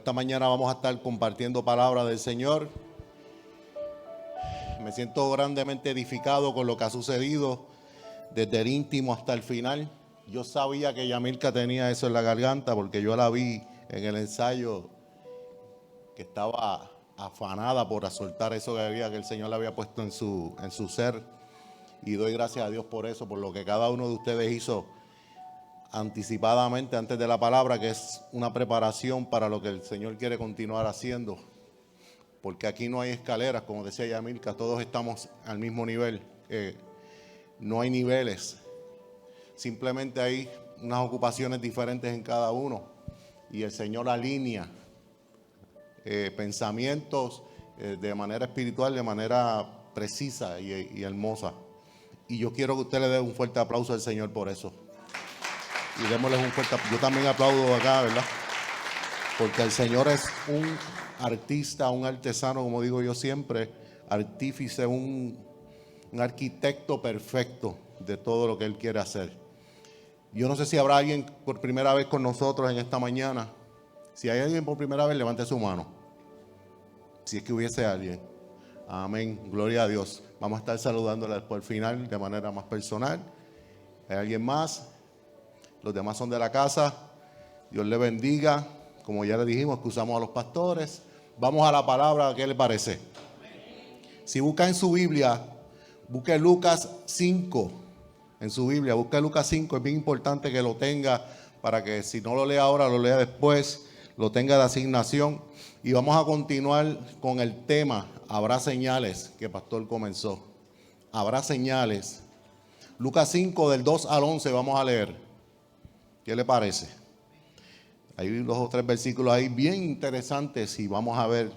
esta mañana vamos a estar compartiendo palabra del Señor. Me siento grandemente edificado con lo que ha sucedido desde el íntimo hasta el final. Yo sabía que Yamilka tenía eso en la garganta porque yo la vi en el ensayo que estaba afanada por soltar eso que el Señor le había puesto en su ser. Y doy gracias a Dios por eso, por lo que cada uno de ustedes hizo anticipadamente antes de la palabra, que es una preparación para lo que el Señor quiere continuar haciendo. Porque aquí no hay escaleras, como decía Yamilka, todos estamos al mismo nivel. No hay niveles. Simplemente hay unas ocupaciones diferentes en cada uno. Y el Señor alinea pensamientos de manera espiritual, de manera precisa y hermosa. Y yo quiero que usted le dé un fuerte aplauso al Señor por eso. Y démosles un fuerte aplauso. Yo también aplaudo acá, ¿verdad? Porque el Señor es un artista, un artesano, como digo yo siempre, artífice, un arquitecto perfecto de todo lo que Él quiere hacer. Yo no sé si habrá alguien por primera vez con nosotros en esta mañana. Si hay alguien por primera vez, levante su mano. Si es que hubiese alguien. Amén. Gloria a Dios. Vamos a estar saludándole por el final de manera más personal. ¿Hay alguien más? Los demás son de la casa. Dios le bendiga. Como ya le dijimos, excusamos a los pastores. Vamos a la palabra. ¿Qué le parece? Si busca en su Biblia, busque Lucas 5. En su Biblia, busque Lucas 5. Es bien importante que lo tenga para que si no lo lee ahora, lo lea después. Lo tenga de asignación. Y vamos a continuar con el tema, habrá señales, que el pastor comenzó. Habrá señales. Lucas 5, del 2 al 11, vamos a leer. ¿Qué le parece? Hay 2 o 3 versículos ahí bien interesantes y vamos a ver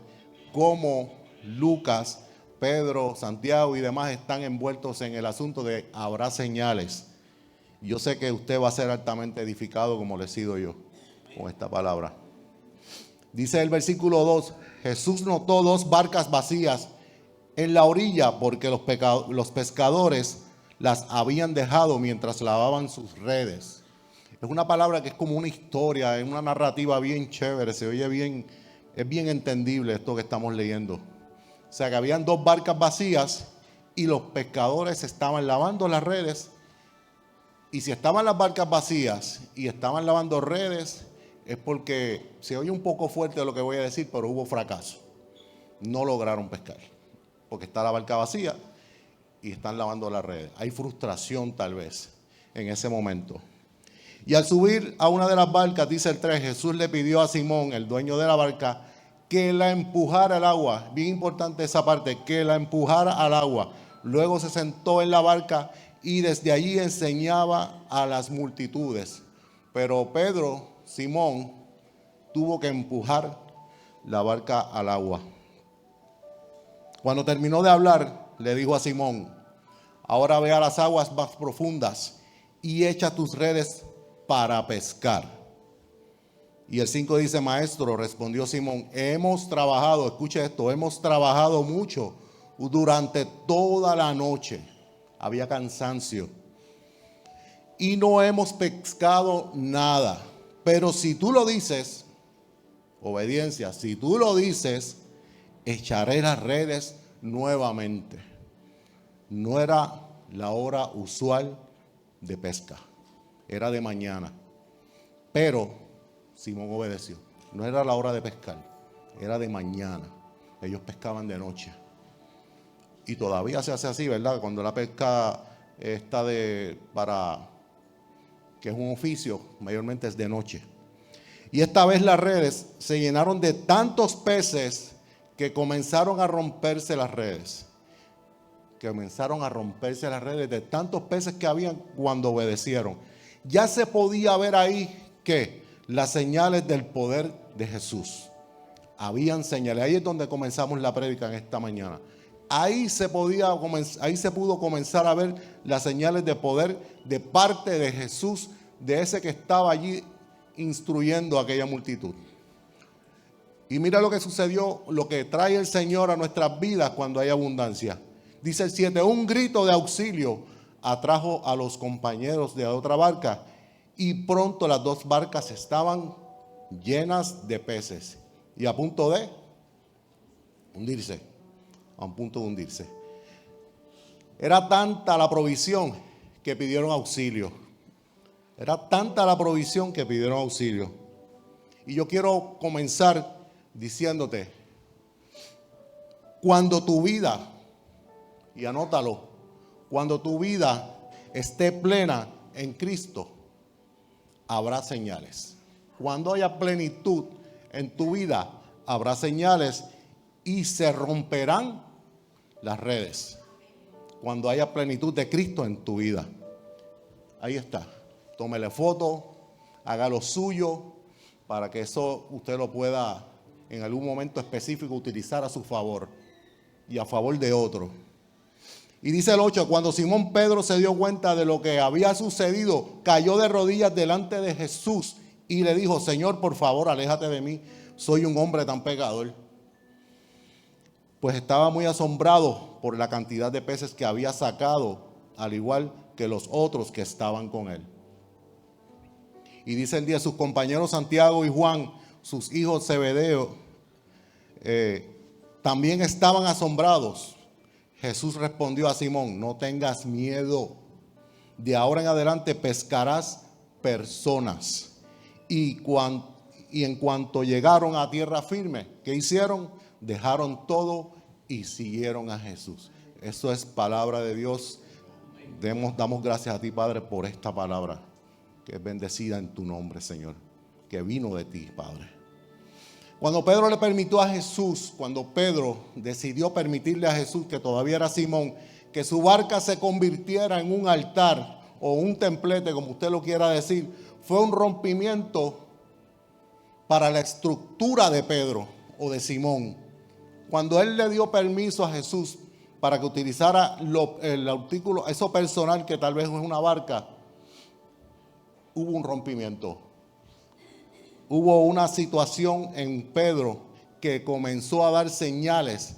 cómo Lucas, Pedro, Santiago y demás están envueltos en el asunto de habrá señales. Yo sé que usted va a ser altamente edificado como le he sido yo con esta palabra. Dice el versículo 2, Jesús notó 2 barcas vacías en la orilla porque los pescadores las habían dejado mientras lavaban sus redes. Es una palabra que es como una historia, es una narrativa bien chévere, se oye bien, es bien entendible esto que estamos leyendo. O sea que habían 2 barcas vacías y los pescadores estaban lavando las redes. Y si estaban las barcas vacías y estaban lavando redes, es porque se oye un poco fuerte lo que voy a decir, pero hubo fracaso. No lograron pescar, porque está la barca vacía y están lavando las redes. Hay frustración tal vez en ese momento. Y al subir a una de las barcas, dice el 3, Jesús le pidió a Simón, el dueño de la barca, que la empujara al agua. Bien importante esa parte, que la empujara al agua. Luego se sentó en la barca y desde allí enseñaba a las multitudes. Pero Pedro, Simón, tuvo que empujar la barca al agua. Cuando terminó de hablar, le dijo a Simón, ahora ve a las aguas más profundas y echa tus redes para pescar. Y el 5 dice, maestro, respondió Simón, hemos trabajado, escuche esto, hemos trabajado mucho durante toda la noche. Había cansancio. Y no hemos pescado nada. Pero si tú lo dices, obediencia, si tú lo dices, echaré las redes nuevamente. No era la hora usual de pesca. Era de mañana, pero Simón obedeció. No era la hora de pescar, era de mañana. Ellos pescaban de noche. Y todavía se hace así, ¿verdad? Cuando la pesca está que es un oficio, mayormente es de noche. Y esta vez las redes se llenaron de tantos peces que comenzaron a romperse las redes. Comenzaron a romperse las redes de tantos peces que habían cuando obedecieron. Ya se podía ver ahí que las señales del poder de Jesús. Habían señales. Ahí es donde comenzamos la prédica en esta mañana. Ahí se pudo comenzar a ver las señales de poder de parte de Jesús, de ese que estaba allí instruyendo a aquella multitud. Y mira lo que sucedió, lo que trae el Señor a nuestras vidas cuando hay abundancia. Dice el 7, un grito de auxilio atrajo a los compañeros de la otra barca y pronto las 2 barcas estaban llenas de peces y a punto de hundirse, a un punto de hundirse. Era tanta la provisión que pidieron auxilio. Era tanta la provisión que pidieron auxilio. Y yo quiero comenzar diciéndote, cuando tu vida, y anótalo, cuando tu vida esté plena en Cristo, habrá señales. Cuando haya plenitud en tu vida, habrá señales y se romperán las redes. Cuando haya plenitud de Cristo en tu vida. Ahí está. Tómele foto, haga lo suyo, para que eso usted lo pueda en algún momento específico utilizar a su favor y a favor de otro. Y dice el 8, cuando Simón Pedro se dio cuenta de lo que había sucedido, cayó de rodillas delante de Jesús y le dijo, Señor, por favor, aléjate de mí, soy un hombre tan pecador. Pues estaba muy asombrado por la cantidad de peces que había sacado, al igual que los otros que estaban con él. Y dice el día, sus compañeros Santiago y Juan, sus hijos Zebedeo, también estaban asombrados. Jesús respondió a Simón, no tengas miedo, de ahora en adelante pescarás personas. Y en cuanto llegaron a tierra firme, ¿qué hicieron? Dejaron todo y siguieron a Jesús. Eso es palabra de Dios. Damos gracias a ti, Padre, por esta palabra, que es bendecida en tu nombre, Señor, que vino de ti, Padre. Cuando Pedro le permitió a Jesús, cuando Pedro decidió permitirle a Jesús, que todavía era Simón, que su barca se convirtiera en un altar o un templete, como usted lo quiera decir, fue un rompimiento para la estructura de Pedro o de Simón. Cuando él le dio permiso a Jesús para que utilizara el artículo, eso personal que tal vez es una barca, hubo un rompimiento. Hubo una situación en Pedro que comenzó a dar señales,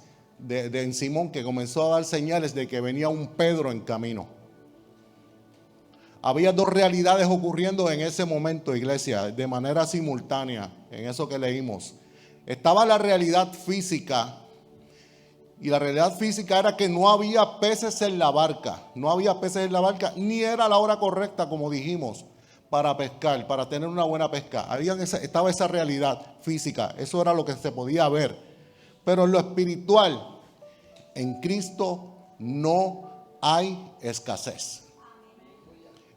en Simón, que comenzó a dar señales de que venía un Pedro en camino. Había dos realidades ocurriendo en ese momento, iglesia, de manera simultánea, en eso que leímos. Estaba la realidad física, y la realidad física era que no había peces en la barca. No había peces en la barca, ni era la hora correcta, como dijimos, para pescar, para tener una buena pesca. Estaba esa realidad física, eso era lo que se podía ver. Pero en lo espiritual, en Cristo no hay escasez.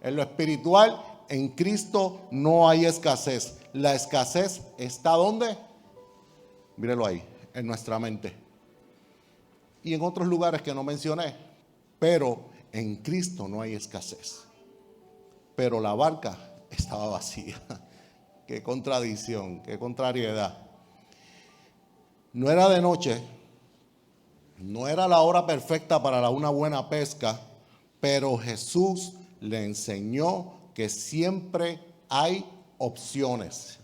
En lo espiritual, en Cristo no hay escasez. La escasez está ¿dónde? Mírelo ahí, en nuestra mente. Y en otros lugares que no mencioné. Pero en Cristo no hay escasez. Pero la barca estaba vacía. Qué contradicción, qué contrariedad. No era de noche, no era la hora perfecta para una buena pesca, pero Jesús le enseñó que siempre hay opciones.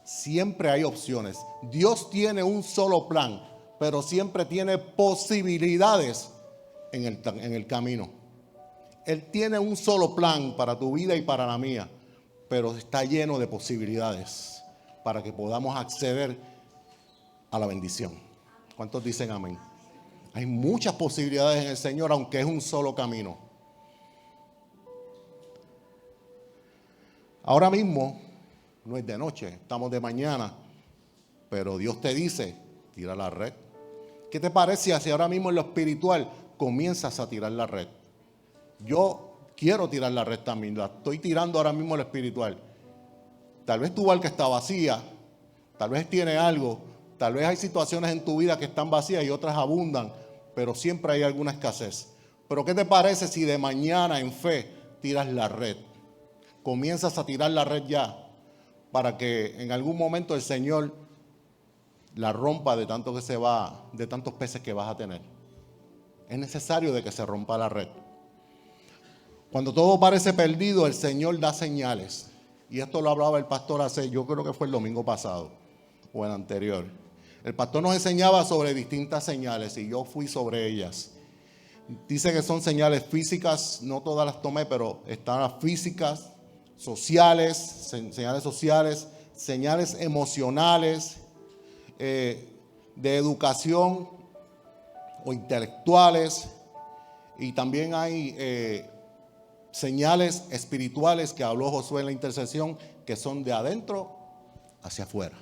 Siempre hay opciones. Dios tiene un solo plan, pero siempre tiene posibilidades en el camino. Él tiene un solo plan para tu vida y para la mía, pero está lleno de posibilidades para que podamos acceder a la bendición. ¿Cuántos dicen amén? Hay muchas posibilidades en el Señor, aunque es un solo camino. Ahora mismo no es de noche, estamos de mañana, pero Dios te dice, tira la red. ¿Qué te parece si ahora mismo en lo espiritual comienzas a tirar la red? Yo quiero tirar la red también, la estoy tirando ahora mismo en lo espiritual. Tal vez tu barca está vacía, tal vez tiene algo, tal vez hay situaciones en tu vida que están vacías y otras abundan, pero siempre hay alguna escasez. Pero ¿qué te parece si de mañana en fe tiras la red? Comienzas a tirar la red ya, para que en algún momento el Señor la rompa de tanto que se va, de tantos peces que vas a tener. Es necesario de que se rompa la red. Cuando todo parece perdido, el Señor da señales. Y esto lo hablaba el pastor yo creo que fue el domingo pasado o el anterior. El pastor nos enseñaba sobre distintas señales y yo fui sobre ellas. Dice que son señales físicas, no todas las tomé, pero están las físicas, sociales, señales emocionales, de educación o intelectuales, y también hay señales espirituales que habló Josué en la intercesión, que son de adentro hacia afuera.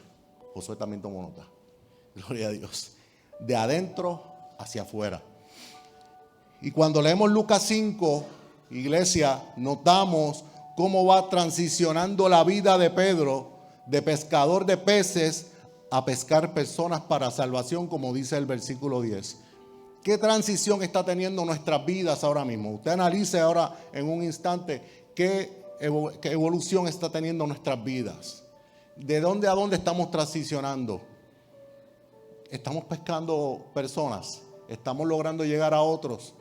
Josué también tomó nota. Gloria a Dios. De adentro hacia afuera. Y cuando leemos Lucas 5, iglesia, notamos cómo va transicionando la vida de Pedro, de pescador de peces a pescar personas para salvación, como dice el versículo 10. ¿Qué transición está teniendo nuestras vidas ahora mismo? Usted analice ahora en un instante qué evolución está teniendo nuestras vidas. ¿De dónde a dónde estamos transicionando? ¿Estamos pescando personas? ¿Estamos logrando llegar a otros?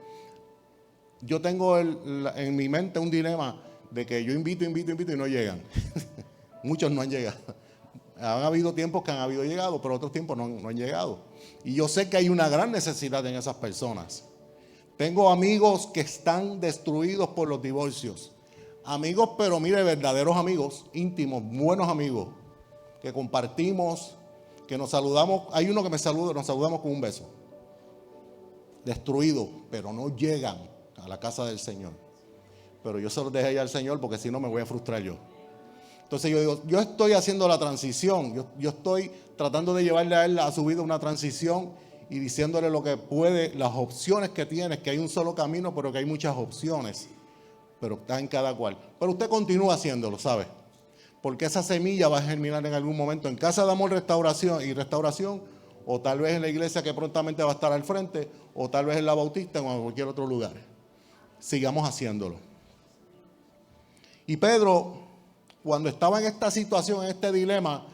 Yo tengo en mi mente un dilema de que yo invito y no llegan. Muchos no han llegado. Han habido tiempos que han habido llegado, pero otros tiempos no han llegado. Y yo sé que hay una gran necesidad en esas personas. Tengo amigos que están destruidos por los divorcios. Amigos, pero mire, verdaderos amigos, íntimos, buenos amigos, que compartimos, que nos saludamos. Hay uno que me saluda, nos saludamos con un beso. Destruidos, pero no llegan a la casa del Señor. Pero yo se los dejé ya al Señor porque si no me voy a frustrar yo. Entonces yo digo, yo estoy haciendo la transición, yo estoy tratando de llevarle a él a su vida una transición y diciéndole lo que puede, las opciones que tienes, que hay un solo camino, pero que hay muchas opciones, pero está en cada cual. Pero usted continúa haciéndolo, ¿sabe? Porque esa semilla va a germinar en algún momento en Casa de Amor Restauración, o tal vez en la iglesia que prontamente va a estar al frente, o tal vez en la Bautista o en cualquier otro lugar. Sigamos haciéndolo. Y Pedro, cuando estaba en esta situación, en este dilema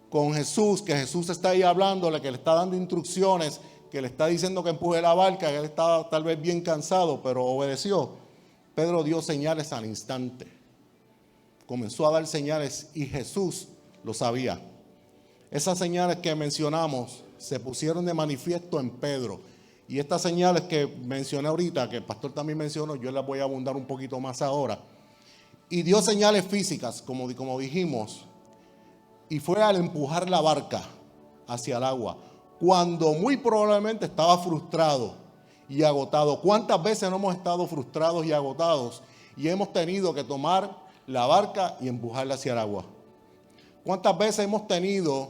con Jesús, que Jesús está ahí hablándole, que le está dando instrucciones, que le está diciendo que empuje la barca, que él estaba tal vez bien cansado, pero obedeció. Pedro dio señales al instante. Comenzó a dar señales y Jesús lo sabía. Esas señales que mencionamos se pusieron de manifiesto en Pedro. Y estas señales que mencioné ahorita, que el pastor también mencionó, yo las voy a abundar un poquito más ahora. Y dio señales físicas, como dijimos, y fue al empujar la barca hacia el agua, cuando muy probablemente estaba frustrado y agotado. ¿Cuántas veces no hemos estado frustrados y agotados y hemos tenido que tomar la barca y empujarla hacia el agua? ¿Cuántas veces hemos tenido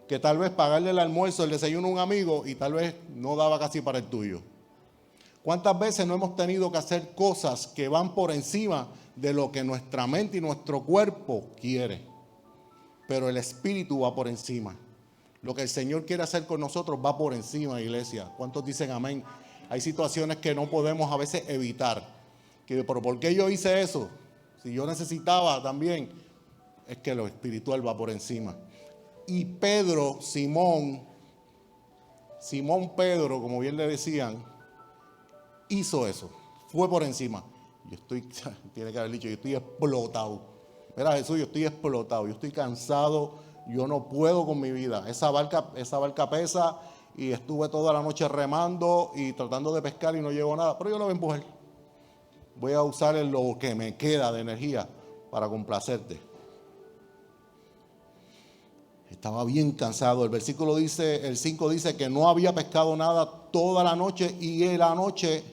que tal vez pagarle el almuerzo, el desayuno a un amigo y tal vez no daba casi para el tuyo? ¿Cuántas veces no hemos tenido que hacer cosas que van por encima de lo que nuestra mente y nuestro cuerpo quiere? Pero el Espíritu va por encima. Lo que el Señor quiere hacer con nosotros va por encima, iglesia. ¿Cuántos dicen amén? Hay situaciones que no podemos a veces evitar. Pero ¿por qué yo hice eso? Si yo necesitaba también, es que lo espiritual va por encima. Y Pedro, Simón Pedro, como bien le decían, hizo eso, fue por encima. Tiene que haber dicho, yo estoy explotado. Mira Jesús, yo estoy explotado, yo estoy cansado, yo no puedo con mi vida. Esa barca pesa y estuve toda la noche remando y tratando de pescar y no llegó nada, pero yo lo voy a empujar. Voy a usar lo que me queda de energía para complacerte. Estaba bien cansado. El versículo dice, el 5 dice que no había pescado nada toda la noche y la noche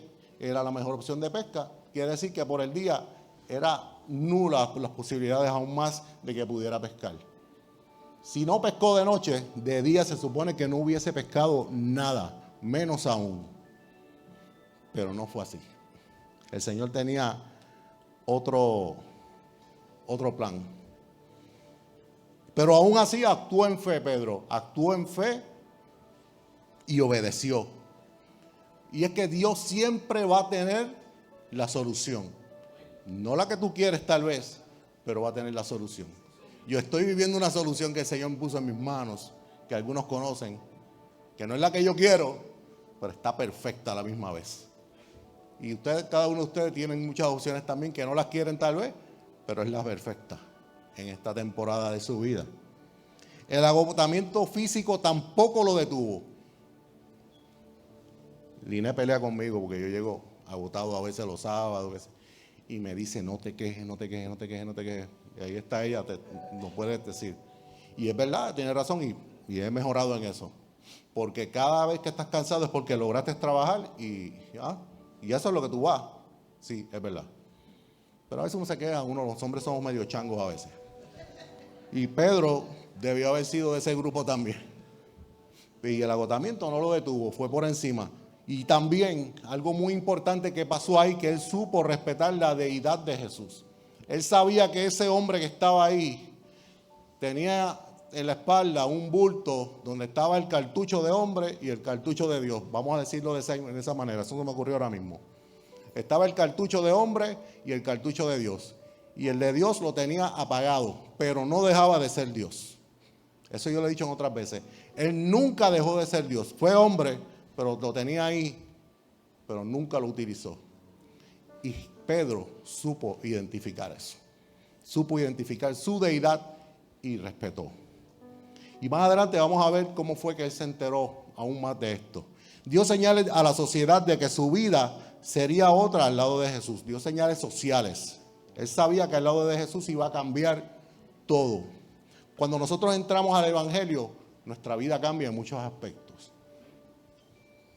era la mejor opción de pesca. Quiere decir que por el día era nula las posibilidades aún más de que pudiera pescar. Si no pescó de noche, de día se supone que no hubiese pescado nada, menos aún. Pero no fue así. El Señor tenía otro plan. Pero aún así actuó en fe, Pedro. Actuó en fe y obedeció. Y es que Dios siempre va a tener la solución. No la que tú quieres tal vez, pero va a tener la solución. Yo estoy viviendo una solución que el Señor puso en mis manos, que algunos conocen, que no es la que yo quiero, pero está perfecta a la misma vez. Y cada uno de ustedes tienen muchas opciones también que no las quieren tal vez, pero es la perfecta en esta temporada de su vida. El agotamiento físico tampoco lo detuvo. Liné pelea conmigo porque yo llego agotado a veces los sábados y me dice no te quejes. Y ahí está ella, nos puede decir. Y es verdad, tiene razón. Y he mejorado en eso. Porque cada vez que estás cansado es porque lograste trabajar y eso es lo que tú vas. Sí, es verdad. Pero a veces uno se queja, los hombres somos medio changos a veces. Y Pedro debió haber sido de ese grupo también. Y el agotamiento no lo detuvo, fue por encima. Y también algo muy importante que pasó ahí, que él supo respetar la deidad de Jesús. Él sabía que ese hombre que estaba ahí tenía en la espalda un bulto donde estaba el cartucho de hombre y el cartucho de Dios. Vamos a decirlo de esa manera, eso se me ocurrió ahora mismo. Estaba el cartucho de hombre y el cartucho de Dios. Y el de Dios lo tenía apagado, pero no dejaba de ser Dios. Eso yo lo he dicho en otras veces. Él nunca dejó de ser Dios. Fue hombre, pero lo tenía ahí, pero nunca lo utilizó. Y Pedro supo identificar eso. Supo identificar su deidad y respetó. Y más adelante vamos a ver cómo fue que él se enteró aún más de esto. Dio señales a la sociedad de que su vida sería otra al lado de Jesús. Dio señales sociales. Él sabía que al lado de Jesús iba a cambiar todo. Cuando nosotros entramos al Evangelio, nuestra vida cambia en muchos aspectos.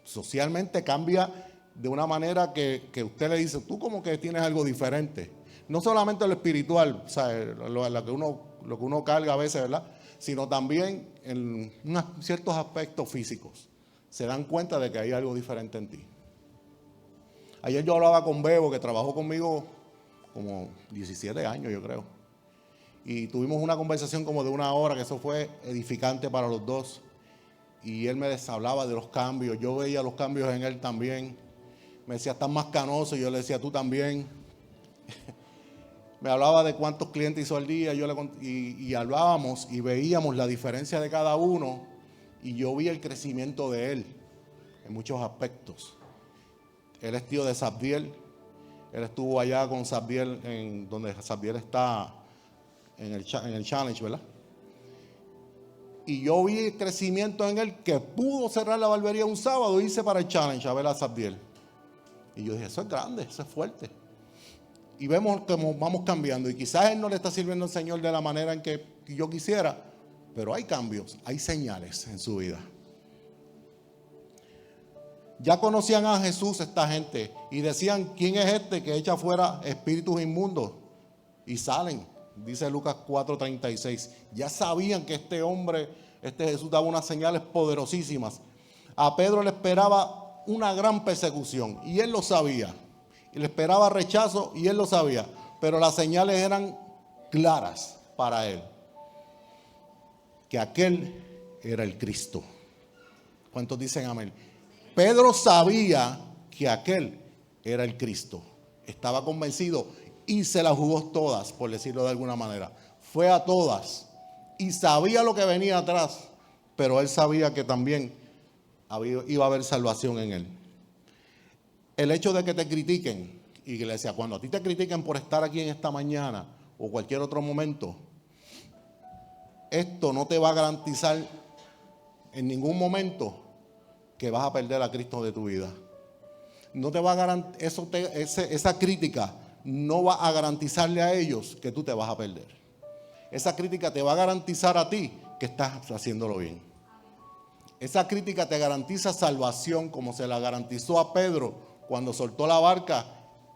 Socialmente cambia de una manera que usted le dice, tú como que tienes algo diferente. No solamente lo espiritual, o sea, lo que uno carga a veces, ¿verdad? Sino también en ciertos aspectos físicos. Se dan cuenta de que hay algo diferente en ti. Ayer yo hablaba con Bebo, que trabajó conmigo como 17 años, yo creo. Y tuvimos una conversación como de 1 hora, que eso fue edificante para los dos. Y él me hablaba de los cambios. Yo veía los cambios en él también. Me decía, estás más canoso. Y yo le decía, tú también. Me hablaba de cuántos clientes hizo al día. Y hablábamos y veíamos la diferencia de cada uno. Y yo vi el crecimiento de él en muchos aspectos. Él es tío de Sabdiel. Él estuvo allá con Sabdiel, donde Sabdiel está en el challenge, ¿verdad? Y yo vi el crecimiento en él, que pudo cerrar la barbería un sábado e irse para el challenge a ver a Sabdiel. Y yo dije, eso es grande, eso es fuerte. Y vemos cómo vamos cambiando. Y quizás él no le está sirviendo al Señor de la manera en que yo quisiera, pero hay cambios, hay señales en su vida. Ya conocían a Jesús esta gente y decían, ¿quién es este que echa fuera espíritus inmundos? Y salen, dice Lucas 4:36. Ya sabían que este hombre, Jesús, daba unas señales poderosísimas. A Pedro le esperaba una gran persecución y él lo sabía. Y le esperaba rechazo y él lo sabía. Pero las señales eran claras para él. Que aquel era el Cristo. ¿Cuántos dicen amén? Pedro sabía que aquel era el Cristo. Estaba convencido y se las jugó todas, por decirlo de alguna manera. Fue a todas y sabía lo que venía atrás, pero él sabía que también iba a haber salvación en él. El hecho de que te critiquen, iglesia, cuando a ti te critiquen por estar aquí en esta mañana o cualquier otro momento, esto no te va a garantizar en ningún momento que vas a perder a Cristo de tu vida. No te va a garantizar, esa crítica no va a garantizarle a ellos que tú te vas a perder. Esa crítica te va a garantizar a ti que estás haciéndolo bien. Esa crítica te garantiza salvación, como se la garantizó a Pedro cuando soltó la barca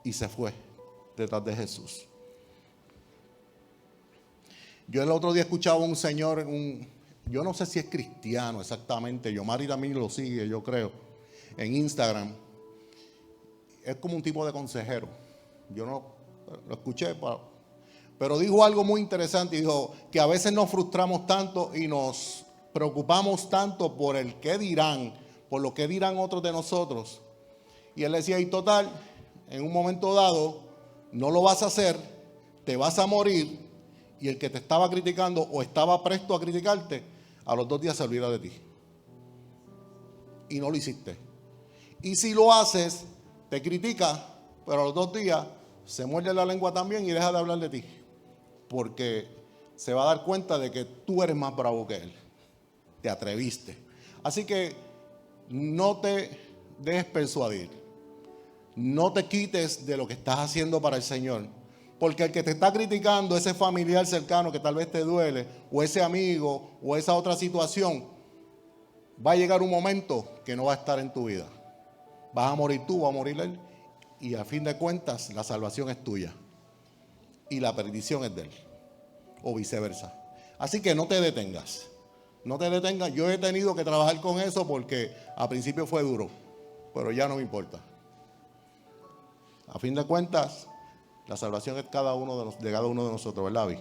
y se fue detrás de Jesús. Yo el otro día escuchaba a un señor, yo no sé si es cristiano exactamente, Yomari también lo sigue, yo creo, en Instagram. Es como un tipo de consejero. Yo no lo escuché, pero dijo algo muy interesante. Dijo que a veces nos frustramos tanto y nos preocupamos tanto por el qué dirán, por lo que dirán otros de nosotros. Y él decía, y total, en un momento dado, no lo vas a hacer, te vas a morir, y el que te estaba criticando o estaba presto a criticarte, a los 2 días se olvida de ti. Y no lo hiciste. Y si lo haces, te critica, pero a los 2 días se muerde la lengua también y deja de hablar de ti. Porque se va a dar cuenta de que tú eres más bravo que él. Te atreviste. Así que no te dejes persuadir. No te quites de lo que estás haciendo para el Señor. Porque el que te está criticando, ese familiar cercano que tal vez te duele, o ese amigo, o esa otra situación, va a llegar un momento que no va a estar en tu vida. Vas a morir tú, va a morir él, y a fin de cuentas la salvación es tuya y la perdición es de él, o viceversa. Así que no te detengas, no te detengas. Yo he tenido que trabajar con eso porque al principio fue duro, pero ya no me importa. A fin de cuentas, la salvación es de cada uno de nosotros, ¿verdad, Vi?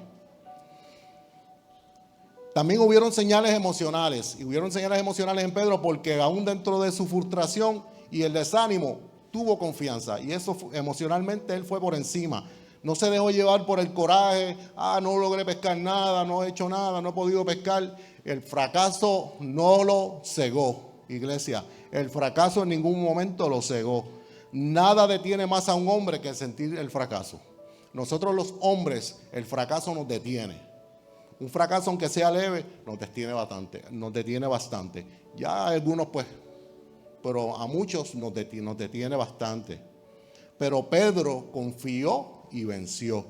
También hubieron señales emocionales, y hubieron señales emocionales en Pedro porque aún dentro de su frustración y el desánimo, tuvo confianza, y eso emocionalmente él fue por encima. No se dejó llevar por el coraje, no logré pescar nada, no he hecho nada, no he podido pescar. El fracaso no lo cegó, iglesia. El fracaso en ningún momento lo cegó. Nada detiene más a un hombre que sentir el fracaso. Nosotros los hombres, el fracaso nos detiene. Un fracaso, aunque sea leve, nos detiene bastante. Ya algunos pues, pero a muchos nos detiene bastante. Pero Pedro confió y venció.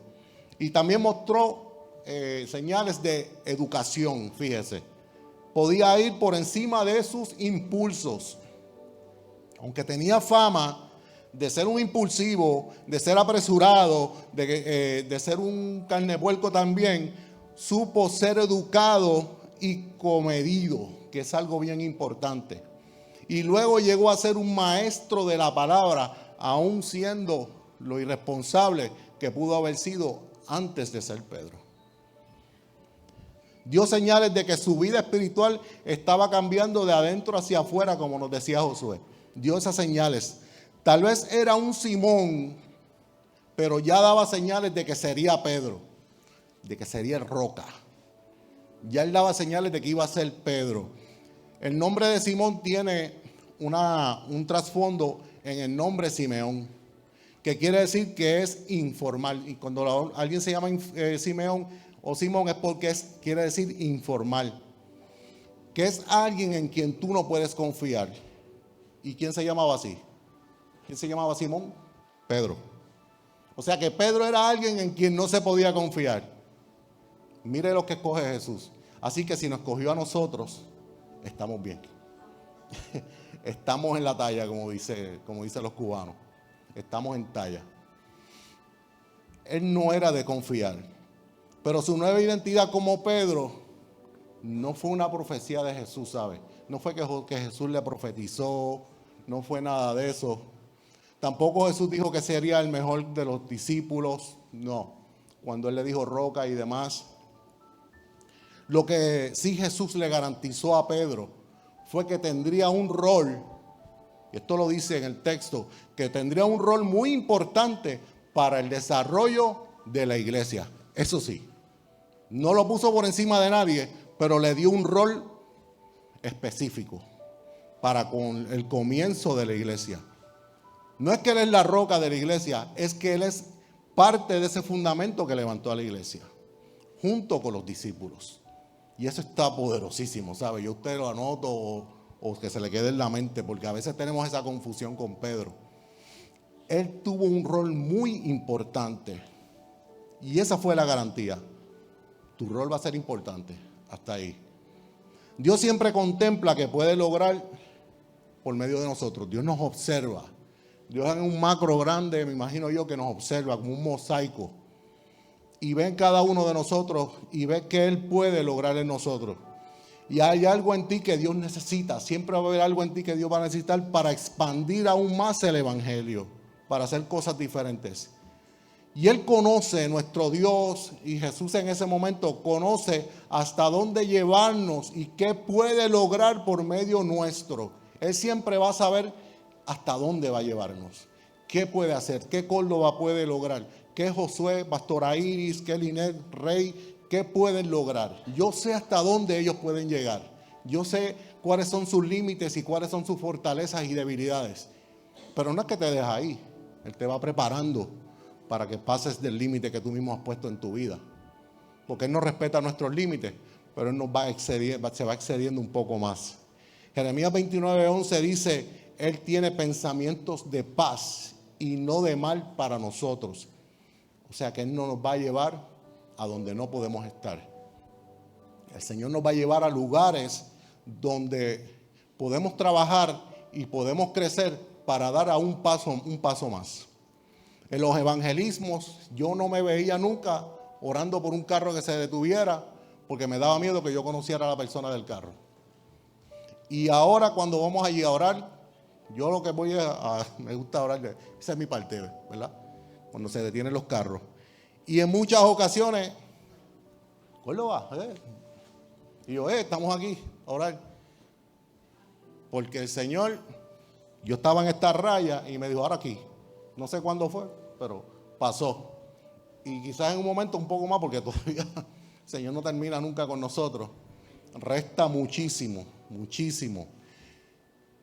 Y también mostró señales de educación, fíjese. Podía ir por encima de sus impulsos. Aunque tenía fama de ser un impulsivo, de ser apresurado, de ser un carnepuerco también, supo ser educado y comedido, que es algo bien importante. Y luego llegó a ser un maestro de la palabra, aún siendo lo irresponsable que pudo haber sido antes de ser Pedro. Dio señales de que su vida espiritual estaba cambiando de adentro hacia afuera, como nos decía Josué. Dio esas señales. Tal vez era un Simón, pero ya daba señales de que sería Pedro, de que sería el Roca. Ya él daba señales de que iba a ser Pedro. El nombre de Simón tiene un trasfondo en el nombre Simeón, que quiere decir que es informal. Y cuando alguien se llama Simeón o Simón es porque quiere decir informal, que es alguien en quien tú no puedes confiar. ¿Y quién se llamaba así? ¿Quién se llamaba Simón? Pedro. O sea que Pedro era alguien en quien no se podía confiar. Mire lo que escoge Jesús. Así que si nos escogió a nosotros, estamos bien. Estamos en la talla, como dicen los cubanos. Estamos en talla. Él no era de confiar. Pero su nueva identidad como Pedro no fue una profecía de Jesús, ¿sabe? No fue que Jesús le profetizó, no fue nada de eso. Tampoco Jesús dijo que sería el mejor de los discípulos, no. Cuando él le dijo roca y demás. Lo que sí Jesús le garantizó a Pedro fue que tendría un rol, y esto lo dice en el texto, que tendría un rol muy importante para el desarrollo de la iglesia. Eso sí, no lo puso por encima de nadie, pero le dio un rol específico para con el comienzo de la iglesia. No es que él es la roca de la iglesia, es que él es parte de ese fundamento que levantó a la iglesia, junto con los discípulos. Y eso está poderosísimo, ¿sabe? Yo usted lo anoto o que se le quede en la mente, porque a veces tenemos esa confusión con Pedro. Él tuvo un rol muy importante y esa fue la garantía. Tu rol va a ser importante, hasta ahí. Dios siempre contempla que puede lograr por medio de nosotros. Dios nos observa. Dios en un macro grande, me imagino yo, que nos observa como un mosaico. Y ve en cada uno de nosotros y ve que Él puede lograr en nosotros. Y hay algo en ti que Dios necesita. Siempre va a haber algo en ti que Dios va a necesitar para expandir aún más el evangelio, para hacer cosas diferentes. Y Él conoce, nuestro Dios, y Jesús en ese momento conoce hasta dónde llevarnos y qué puede lograr por medio nuestro. Él siempre va a saber hasta dónde va a llevarnos, qué puede hacer, qué Córdoba puede lograr, qué Josué, Pastora Iris, qué Linet, Rey, qué pueden lograr. Yo sé hasta dónde ellos pueden llegar. Yo sé cuáles son sus límites y cuáles son sus fortalezas y debilidades. Pero no es que te deja ahí. Él te va preparando para que pases del límite que tú mismo has puesto en tu vida. Porque Él no respeta nuestros límites, pero Él nos se va excediendo un poco más. Jeremías 29:11 dice: Él tiene pensamientos de paz y no de mal para nosotros. O sea que Él no nos va a llevar a donde no podemos estar. El Señor nos va a llevar a lugares donde podemos trabajar y podemos crecer para dar a un paso más. En los evangelismos yo no me veía nunca orando por un carro que se detuviera porque me daba miedo que yo conociera a la persona del carro. Y ahora cuando vamos allí a orar, yo lo que voy me gusta orar, esa es mi parte, ¿verdad? Cuando se detienen los carros. Y en muchas ocasiones, ¿cuándo va? Y yo, estamos aquí a orar. Porque el Señor, yo estaba en esta raya y me dijo, ahora aquí. No sé cuándo fue, pero pasó. Y quizás en un momento un poco más, porque todavía el Señor no termina nunca con nosotros. Resta muchísimo, muchísimo.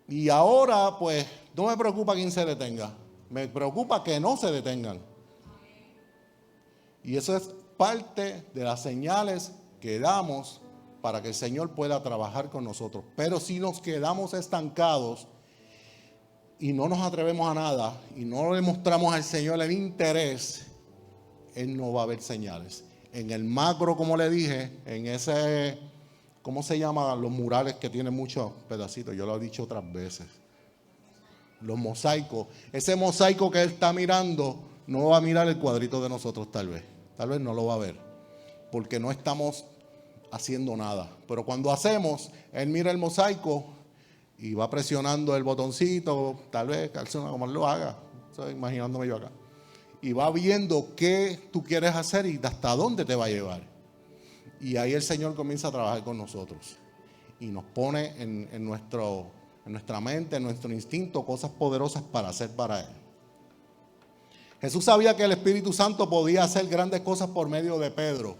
Y ahora, pues, no me preocupa quién se detenga. Me preocupa que no se detengan. Y eso es parte de las señales que damos para que el Señor pueda trabajar con nosotros. Pero si nos quedamos estancados y no nos atrevemos a nada y no le mostramos al Señor el interés, Él no va a ver señales. En el macro, como le dije, en ese, ¿cómo se llama? Los murales que tienen muchos pedacitos, yo lo he dicho otras veces. Los mosaicos. Ese mosaico que Él está mirando, no va a mirar el cuadrito de nosotros tal vez no lo va a ver, porque no estamos haciendo nada. Pero cuando hacemos, Él mira el mosaico y va presionando el botoncito, tal vez, como Él lo haga, estoy imaginándome yo acá, y va viendo qué tú quieres hacer y hasta dónde te va a llevar. Y ahí el Señor comienza a trabajar con nosotros y nos pone en nuestra mente, en nuestro instinto, cosas poderosas para hacer para Él. Jesús sabía que el Espíritu Santo podía hacer grandes cosas por medio de Pedro.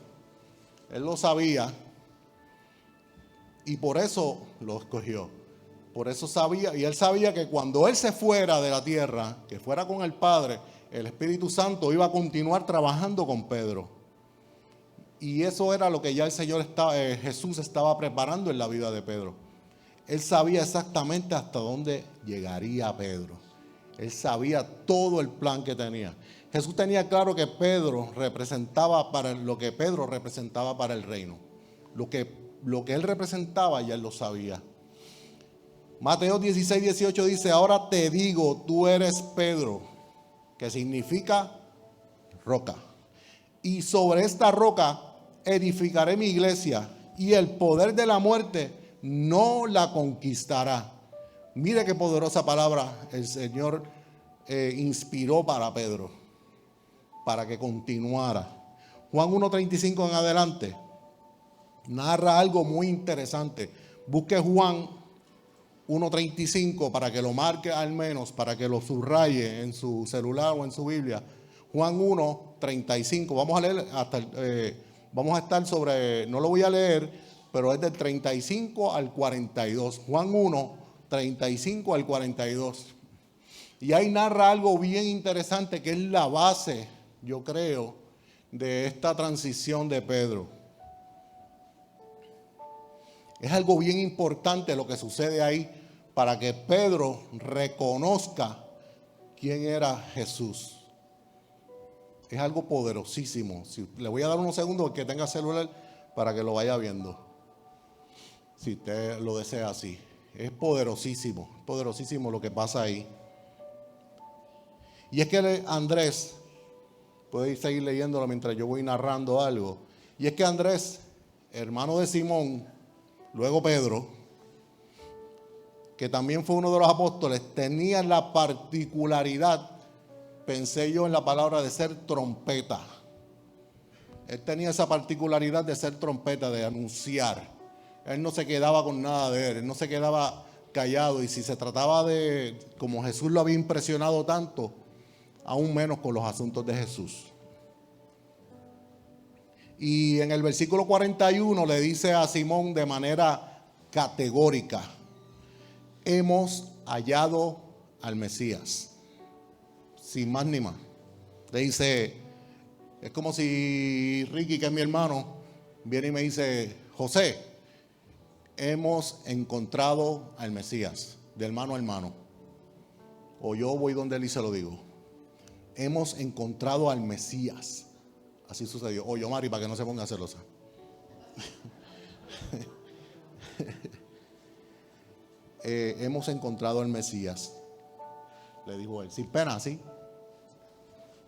Él lo sabía y por eso lo escogió. Por eso sabía, y Él sabía que cuando Él se fuera de la tierra, que fuera con el Padre, el Espíritu Santo iba a continuar trabajando con Pedro. Y eso era lo que ya Jesús estaba preparando en la vida de Pedro. Él sabía exactamente hasta dónde llegaría Pedro. Él sabía todo el plan que tenía. Jesús tenía claro que Pedro representaba lo que Pedro representaba para el reino. Lo que él representaba ya él lo sabía. Mateo 16, 18 dice, ahora te digo, tú eres Pedro, que significa roca. Y sobre esta roca edificaré mi iglesia y el poder de la muerte no la conquistará. Mire qué poderosa palabra el Señor inspiró para Pedro, para que continuara. Juan 1:35 en adelante narra algo muy interesante. Busque Juan 1:35 para que lo marque al menos, para que lo subraye en su celular o en su Biblia. Juan 1:35. Vamos a leer vamos a estar sobre, no lo voy a leer, pero es del 35 al 42. Juan 1:35 al 42. Y ahí narra algo bien interesante que es la base, yo creo, de esta transición de Pedro. Es algo bien importante lo que sucede ahí para que Pedro reconozca quién era Jesús. Es algo poderosísimo. Le voy a dar unos segundos que tenga celular para que lo vaya viendo. Si usted lo desea así. Es poderosísimo lo que pasa ahí. Y es que Andrés, puede seguir leyéndolo mientras yo voy narrando algo. Y es que Andrés, hermano de Simón, luego Pedro, que también fue uno de los apóstoles, tenía la particularidad, pensé yo en la palabra de ser trompeta. Él tenía esa particularidad de ser trompeta, de anunciar. Él no se quedaba con nada de él no se quedaba callado. Y si se trataba de, como Jesús lo había impresionado tanto, aún menos con los asuntos de Jesús. Y en el versículo 41 le dice a Simón de manera categórica, hemos hallado al Mesías. Sin más ni más. Le dice, es como si Ricky, que es mi hermano, viene y me dice, José, hemos encontrado al Mesías, de hermano a hermano. O yo voy donde él y se lo digo. hemos encontrado al Mesías. Así sucedió. Oye, Mari, para que no se ponga celosa. Hemos encontrado al Mesías, le dijo él, sin pena, ¿sí?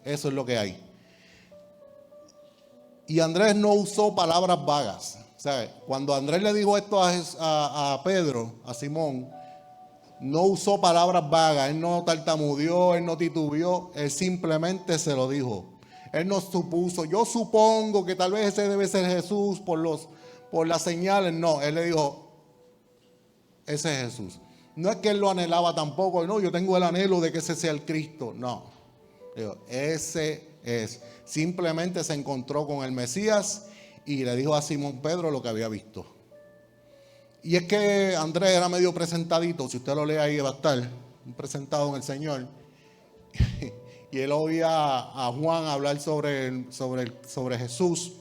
Eso es lo que hay. Y Andrés no usó palabras vagas. ¿Sabe? Cuando Andrés le dijo esto a Pedro, a Simón, no usó palabras vagas, él no tartamudeó, él no titubeó, él simplemente se lo dijo. Él no supuso, yo supongo que tal vez ese debe ser Jesús por las señales. No, él le dijo, ese es Jesús. No es que él lo anhelaba tampoco, no, yo tengo el anhelo de que ese sea el Cristo. No, digo, ese es. Simplemente se encontró con el Mesías y le dijo a Simón Pedro lo que había visto. Y es que Andrés era medio presentadito, si usted lo lee ahí va a estar presentado en el Señor. Y él oía a Juan hablar sobre Jesús.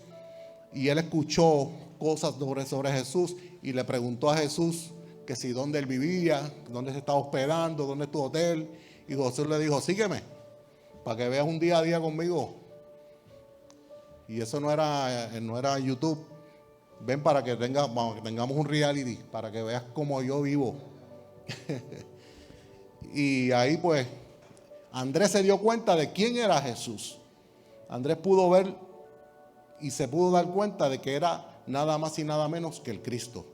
Y él escuchó cosas sobre Jesús y le preguntó a Jesús que si dónde él vivía, dónde se estaba hospedando, dónde es tu hotel. Y Jesús le dijo, sígueme, para que veas un día a día conmigo. Y eso no era YouTube. Ven para que tengamos un reality, para que veas cómo yo vivo. Y ahí pues Andrés se dio cuenta de quién era Jesús. Andrés pudo ver y se pudo dar cuenta de que era nada más y nada menos que el Cristo.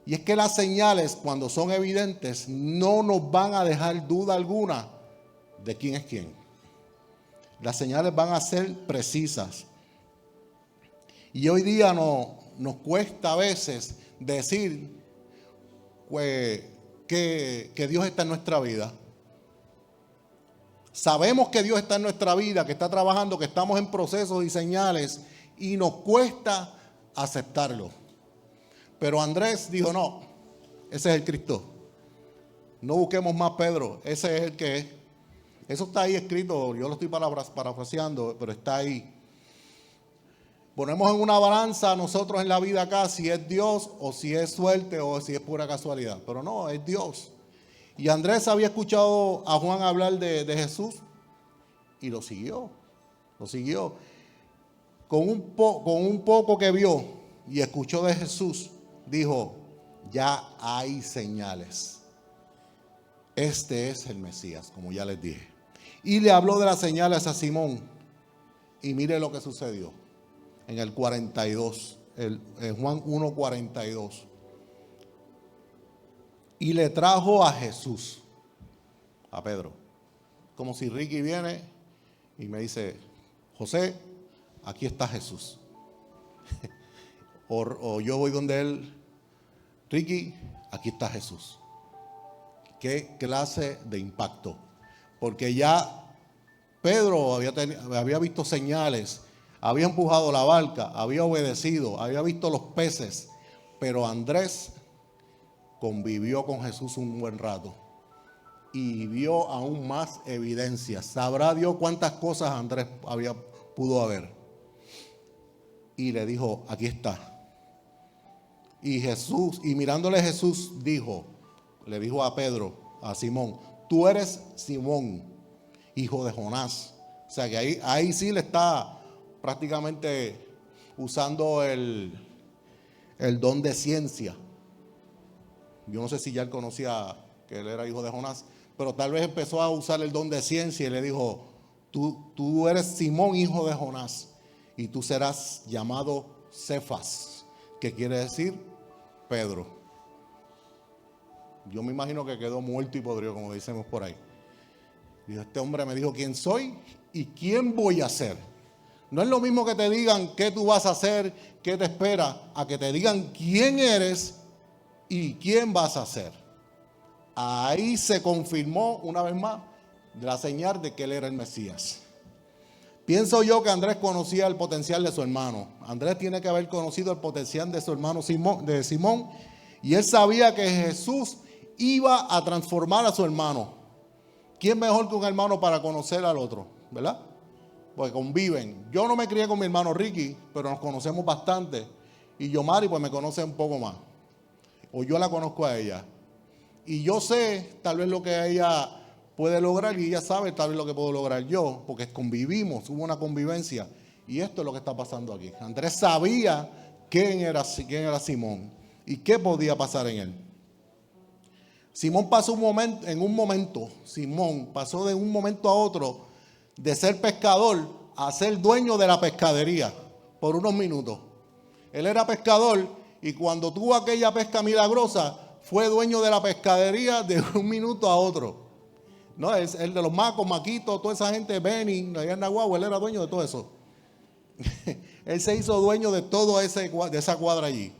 Y es que las señales, cuando son evidentes, no nos van a dejar duda alguna de quién es quién. Las señales van a ser precisas. Y hoy día nos cuesta a veces decir pues, que Dios está en nuestra vida. Sabemos que Dios está en nuestra vida, que está trabajando, que estamos en procesos y señales, y nos cuesta aceptarlo. Pero Andrés dijo, no, ese es el Cristo. No busquemos más Pedro, ese es el que es. Eso está ahí escrito, yo lo estoy parafraseando, pero está ahí. Ponemos en una balanza nosotros en la vida acá si es Dios o si es suerte o si es pura casualidad. Pero no, es Dios. Y Andrés había escuchado a Juan hablar de Jesús y lo siguió. Lo siguió. Con un poco que vio y escuchó de Jesús, dijo, ya hay señales. Este es el Mesías, como ya les dije. Y le habló de las señales a Simón. Y mire lo que sucedió. En el 42, en Juan 1:42. Y le trajo a Jesús, a Pedro. Como si Ricky viene y me dice, José, aquí está Jesús. o yo voy donde él, Ricky, aquí está Jesús. ¿Qué clase de impacto? Porque ya Pedro había visto señales, había empujado la barca, había obedecido, había visto los peces, pero Andrés convivió con Jesús un buen rato y vio aún más evidencias. Sabrá Dios cuántas cosas Andrés pudo haber. Y le dijo, aquí está. Y Jesús, y mirándole Jesús le dijo a Pedro, a Simón, tú eres Simón, hijo de Jonás. O sea que ahí sí le está prácticamente usando el don de ciencia. Yo no sé si ya él conocía que él era hijo de Jonás, pero tal vez empezó a usar el don de ciencia y le dijo, tú eres Simón, hijo de Jonás, y tú serás llamado Cefas, que quiere decir Pedro. Yo me imagino que quedó muerto y podrido, como decimos por ahí. Dijo, este hombre me dijo quién soy y quién voy a ser. No es lo mismo que te digan qué tú vas a hacer, qué te espera, a que te digan quién eres y quién vas a ser. Ahí se confirmó una vez más la señal de que él era el Mesías. Pienso yo que Andrés conocía el potencial de su hermano. Andrés tiene que haber conocido el potencial de su hermano Simón, y él sabía que Jesús iba a transformar a su hermano. ¿Quién mejor que un hermano para conocer al otro? ¿Verdad? Porque conviven. Yo no me crié con mi hermano Ricky, pero nos conocemos bastante. Y Yomari pues me conoce un poco más. O yo la conozco a ella. Y yo sé tal vez lo que ella puede lograr y ella sabe tal vez lo que puedo lograr yo, porque convivimos, hubo una convivencia. Y esto es lo que está pasando aquí. Andrés sabía quién era Simón y qué podía pasar en él. Simón pasó Simón pasó de un momento a otro de ser pescador a ser dueño de la pescadería por unos minutos. Él era pescador y cuando tuvo aquella pesca milagrosa, fue dueño de la pescadería de un minuto a otro. No, es el de los macos, maquitos, toda esa gente, Benny, allá en Nahuatl, él era dueño de todo eso. Él se hizo dueño de todo de esa cuadra allí.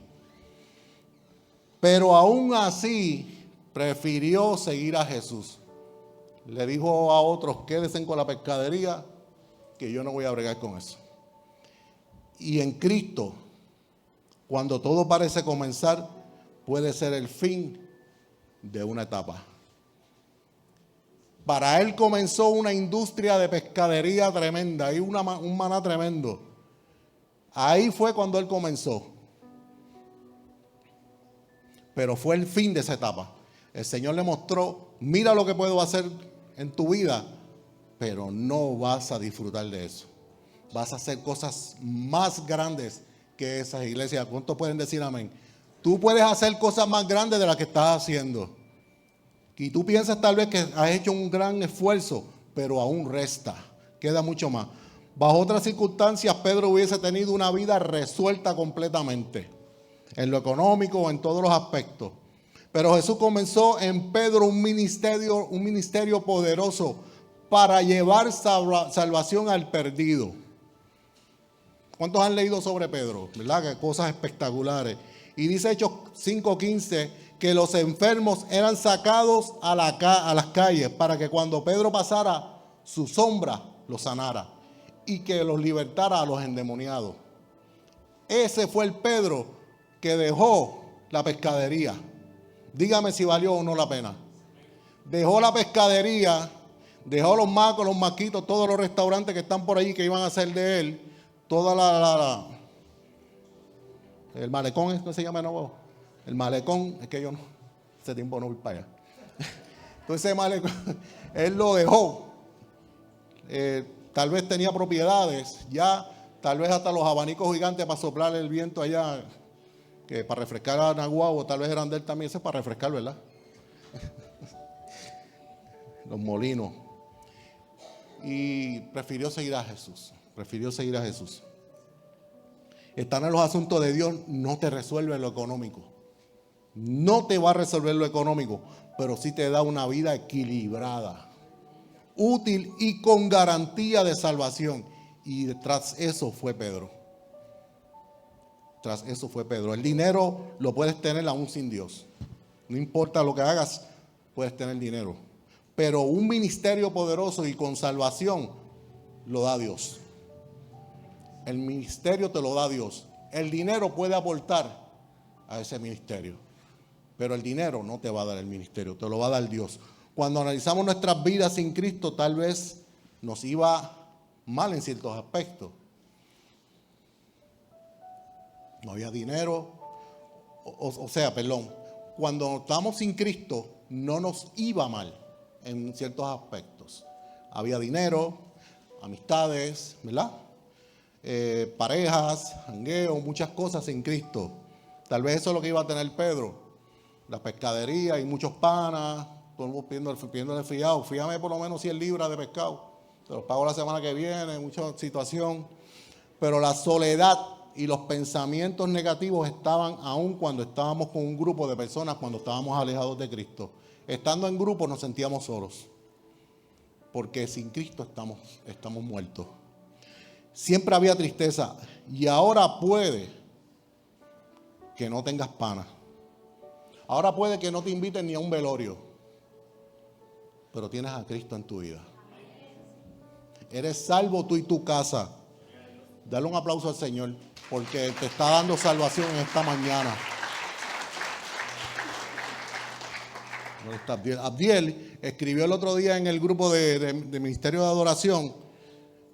Pero aún así prefirió seguir a Jesús. Le dijo a otros, quédense con la pescadería, que yo no voy a bregar con eso. Y en Cristo, cuando todo parece comenzar, puede ser el fin de una etapa. Para él comenzó una industria de pescadería tremenda y un maná tremendo. Ahí fue cuando él comenzó. Pero fue el fin de esa etapa. El Señor le mostró, mira lo que puedo hacer en tu vida, pero no vas a disfrutar de eso. Vas a hacer cosas más grandes que esas iglesias. ¿Cuántos pueden decir amén? Tú puedes hacer cosas más grandes de las que estás haciendo. Y tú piensas tal vez que has hecho un gran esfuerzo, pero aún resta. Queda mucho más. Bajo otras circunstancias, Pedro hubiese tenido una vida resuelta completamente. En lo económico o en todos los aspectos. Pero Jesús comenzó en Pedro un ministerio poderoso para llevar salvación al perdido. ¿Cuántos han leído sobre Pedro? ¿Verdad? Que cosas espectaculares. Y dice Hechos 5:15 que los enfermos eran sacados a las calles para que cuando Pedro pasara, su sombra los sanara y que los libertara a los endemoniados. Ese fue el Pedro que dejó la pescadería. Dígame si valió o no la pena. Dejó la pescadería, dejó los macos, los maquitos, todos los restaurantes que están por ahí que iban a ser de él, toda el malecón, ¿cómo se llama? No, el malecón, es que yo no, ese tiempo no voy para allá. Entonces ese malecón, él lo dejó. Tal vez tenía propiedades, ya, tal vez hasta los abanicos gigantes para soplar el viento allá, que para refrescar a Nahuatl, o tal vez eran de él también, ese es para refrescar, ¿verdad? Los molinos. Y prefirió seguir a Jesús. Estar en los asuntos de Dios no te resuelve lo económico. No te va a resolver lo económico, pero sí te da una vida equilibrada, útil y con garantía de salvación. Y tras eso fue Pedro. El dinero lo puedes tener aún sin Dios. No importa lo que hagas, puedes tener dinero. Pero un ministerio poderoso y con salvación lo da Dios. El ministerio te lo da Dios. El dinero puede aportar a ese ministerio. Pero el dinero no te va a dar el ministerio, te lo va a dar Dios. Cuando analizamos nuestras vidas sin Cristo, tal vez nos iba mal en ciertos aspectos. No había dinero, cuando estábamos sin Cristo no nos iba mal en ciertos aspectos. Había dinero, amistades, ¿verdad? Parejas, jangueo, muchas cosas sin Cristo. Tal vez eso es lo que iba a tener Pedro, la pescadería y muchos panas, todo el mundo pidiéndole fiado, fíjame por lo menos 100 libras de pescado, te los pago la semana que viene, mucha situación. Pero la soledad y los pensamientos negativos estaban aún cuando estábamos con un grupo de personas, cuando estábamos alejados de Cristo. Estando en grupo nos sentíamos solos, porque sin Cristo estamos muertos. Siempre había tristeza y ahora puede que no tengas pana. Ahora puede que no te inviten ni a un velorio, pero tienes a Cristo en tu vida. Eres salvo tú y tu casa. Dale un aplauso al Señor, porque te está dando salvación en esta mañana. Abdiel escribió el otro día en el grupo de Ministerio de Adoración.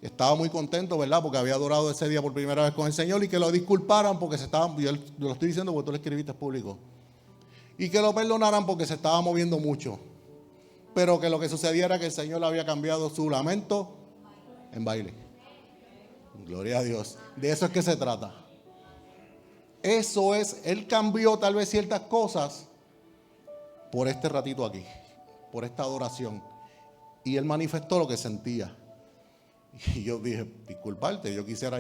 Estaba muy contento, ¿verdad? Porque había adorado ese día por primera vez con el Señor y que lo disculparan porque yo lo estoy diciendo porque tú lo escribiste público. Y que lo perdonaran porque se estaba moviendo mucho. pero que lo que sucedía era que el Señor había cambiado su lamento en baile. Gloria a Dios. De eso es que se trata. Eso es, Él cambió tal vez ciertas cosas por este ratito aquí, por esta adoración. Y Él manifestó lo que sentía. Y yo dije, disculparte, yo quisiera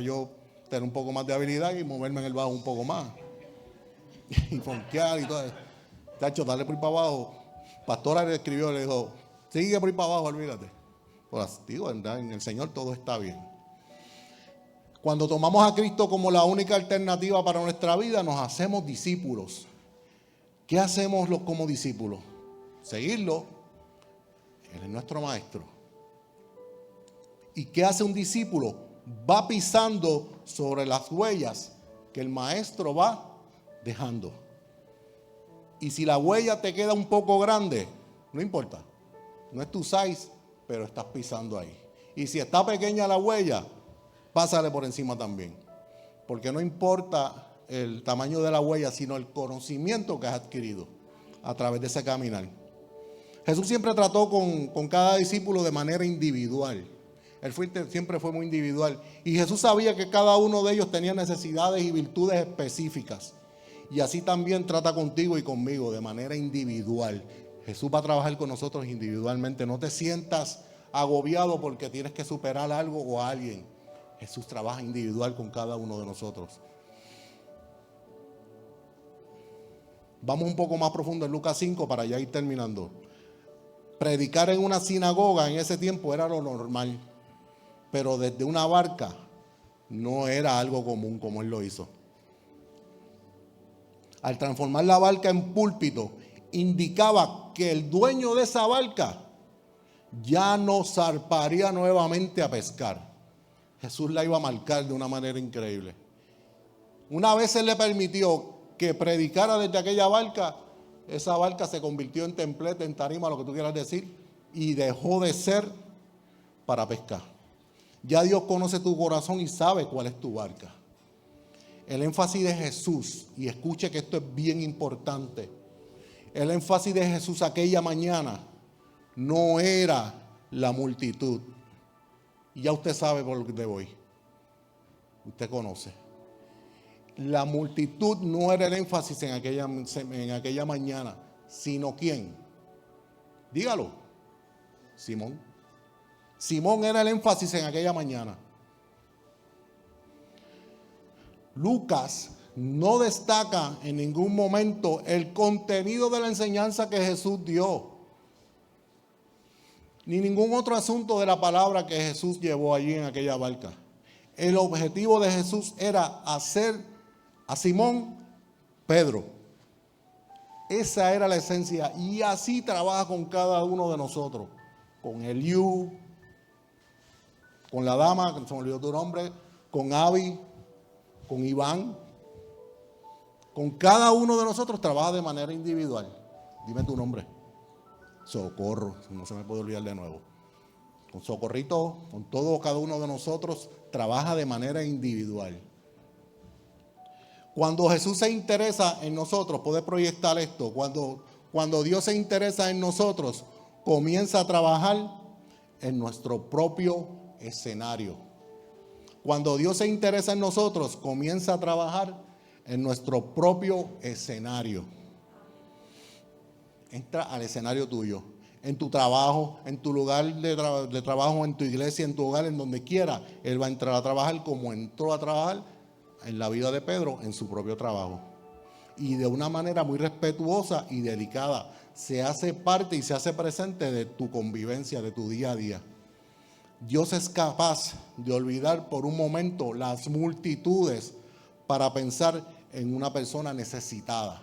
tener un poco más de habilidad y moverme en el bajo un poco más. Y fonquear y todo eso. Tacho, dale por ahí para abajo. Pastora le escribió, le dijo, sigue por ahí para abajo, olvídate. Pues digo, en el Señor todo está bien. Cuando tomamos a Cristo como la única alternativa para nuestra vida, nos hacemos discípulos. ¿Qué hacemos como discípulos? Seguirlo. Él es nuestro maestro. ¿Y qué hace un discípulo? Va pisando sobre las huellas que el maestro va dejando. Y si la huella te queda un poco grande, no importa. No es tu size, pero estás pisando ahí. Y si está pequeña la huella, pásale por encima también. Porque no importa el tamaño de la huella, sino el conocimiento que has adquirido a través de ese caminar. Jesús siempre trató con cada discípulo de manera individual. Él siempre fue muy individual. Y Jesús sabía que cada uno de ellos tenía necesidades y virtudes específicas. Y así también trata contigo y conmigo de manera individual. Jesús va a trabajar con nosotros individualmente. No te sientas agobiado porque tienes que superar algo o a alguien. Jesús trabaja individual con cada uno de nosotros. Vamos un poco más profundo en Lucas 5 para ya ir terminando. Predicar en una sinagoga en ese tiempo era lo normal, pero desde una barca no era algo común como él lo hizo. Al transformar la barca en púlpito, indicaba que el dueño de esa barca ya no zarparía nuevamente a pescar. Jesús la iba a marcar de una manera increíble. Una vez Él le permitió que predicara desde aquella barca, esa barca se convirtió en templete, en tarima, lo que tú quieras decir, y dejó de ser para pescar. Ya Dios conoce tu corazón y sabe cuál es tu barca. El énfasis de Jesús, y escuche que esto es bien importante, el énfasis de Jesús aquella mañana no era la multitud. Y ya usted sabe por dónde voy. Usted conoce. La multitud no era el énfasis en aquella mañana, sino ¿quién? Dígalo. Simón. Simón era el énfasis en aquella mañana. Lucas no destaca en ningún momento el contenido de la enseñanza que Jesús dio, ni ningún otro asunto de la palabra que Jesús llevó allí en aquella barca. El objetivo de Jesús era hacer a Simón Pedro. Esa era la esencia, y así trabaja con cada uno de nosotros, con Eliú, con la dama, que se me olvidó tu nombre, con Abby, con Iván. Con cada uno de nosotros trabaja de manera individual. Dime tu nombre. Socorro, no se me puede olvidar de nuevo. Con Socorrito, con todo, cada uno de nosotros trabaja de manera individual. Cuando Jesús se interesa en nosotros, puede proyectar esto, cuando Dios se interesa en nosotros, comienza a trabajar en nuestro propio escenario. Cuando Dios se interesa en nosotros, comienza a trabajar en nuestro propio escenario. Entra al escenario tuyo, en tu trabajo, en tu lugar de trabajo, en tu iglesia, en tu hogar, en donde quiera. Él va a entrar a trabajar como entró a trabajar en la vida de Pedro, en su propio trabajo. Y de una manera muy respetuosa y delicada, se hace parte y se hace presente de tu convivencia, de tu día a día. Dios es capaz de olvidar por un momento las multitudes para pensar en una persona necesitada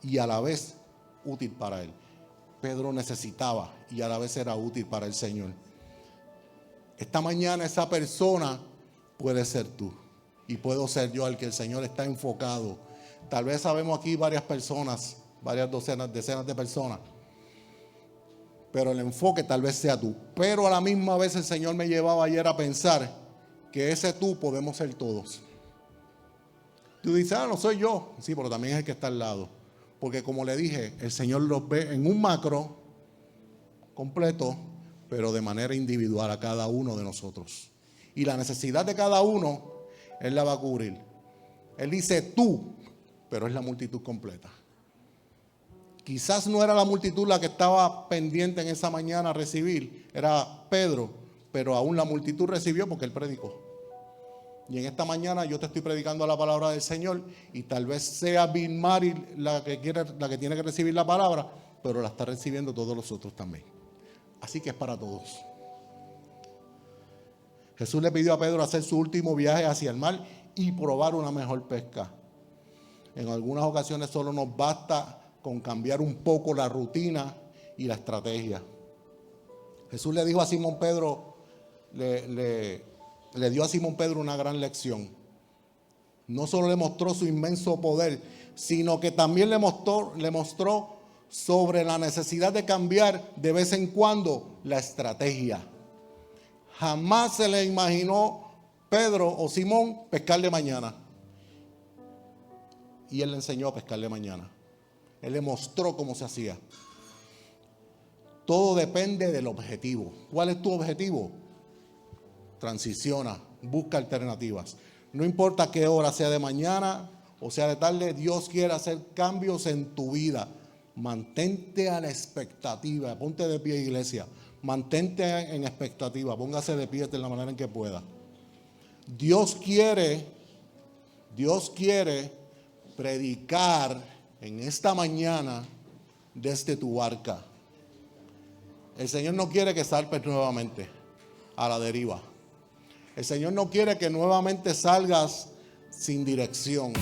y a la vez útil para él. Pedro necesitaba y a la vez era útil para el Señor. Esta mañana esa persona puede ser tú y puedo ser yo, al que el Señor está enfocado. Tal vez sabemos aquí varias personas, varias decenas de personas, pero el enfoque tal vez sea tú. Pero a la misma vez el Señor me llevaba ayer a pensar que ese tú podemos ser todos. Tú dices, no soy yo. Sí, pero también es el que está al lado. Porque como le dije, el Señor los ve en un macro completo, pero de manera individual a cada uno de nosotros. Y la necesidad de cada uno, Él la va a cubrir. Él dice tú, pero es la multitud completa. Quizás no era la multitud la que estaba pendiente en esa mañana a recibir, era Pedro, pero aún la multitud recibió porque Él predicó. Y en esta mañana yo te estoy predicando la palabra del Señor y tal vez sea Bill Mary la que tiene que recibir la palabra, pero la está recibiendo todos los otros también. Así que es para todos. Jesús le pidió a Pedro hacer su último viaje hacia el mar y probar una mejor pesca. En algunas ocasiones solo nos basta con cambiar un poco la rutina y la estrategia. Jesús le dijo a Simón Pedro, le dio a Simón Pedro una gran lección. No solo le mostró su inmenso poder, sino que también le mostró sobre la necesidad de cambiar de vez en cuando la estrategia. Jamás se le imaginó Pedro o Simón pescar de mañana. Y él le enseñó a pescar de mañana. Él le mostró cómo se hacía. Todo depende del objetivo. ¿Cuál es tu objetivo? Transiciona, busca alternativas. No importa qué hora, sea de mañana o sea de tarde, Dios quiere hacer cambios en tu vida. Mantente a la expectativa. Ponte de pie, iglesia. Mantente en expectativa. Póngase de pie de la manera en que pueda. Dios quiere predicar en esta mañana desde tu barca. El Señor no quiere que salpes nuevamente a la deriva. El Señor no quiere que nuevamente salgas sin dirección.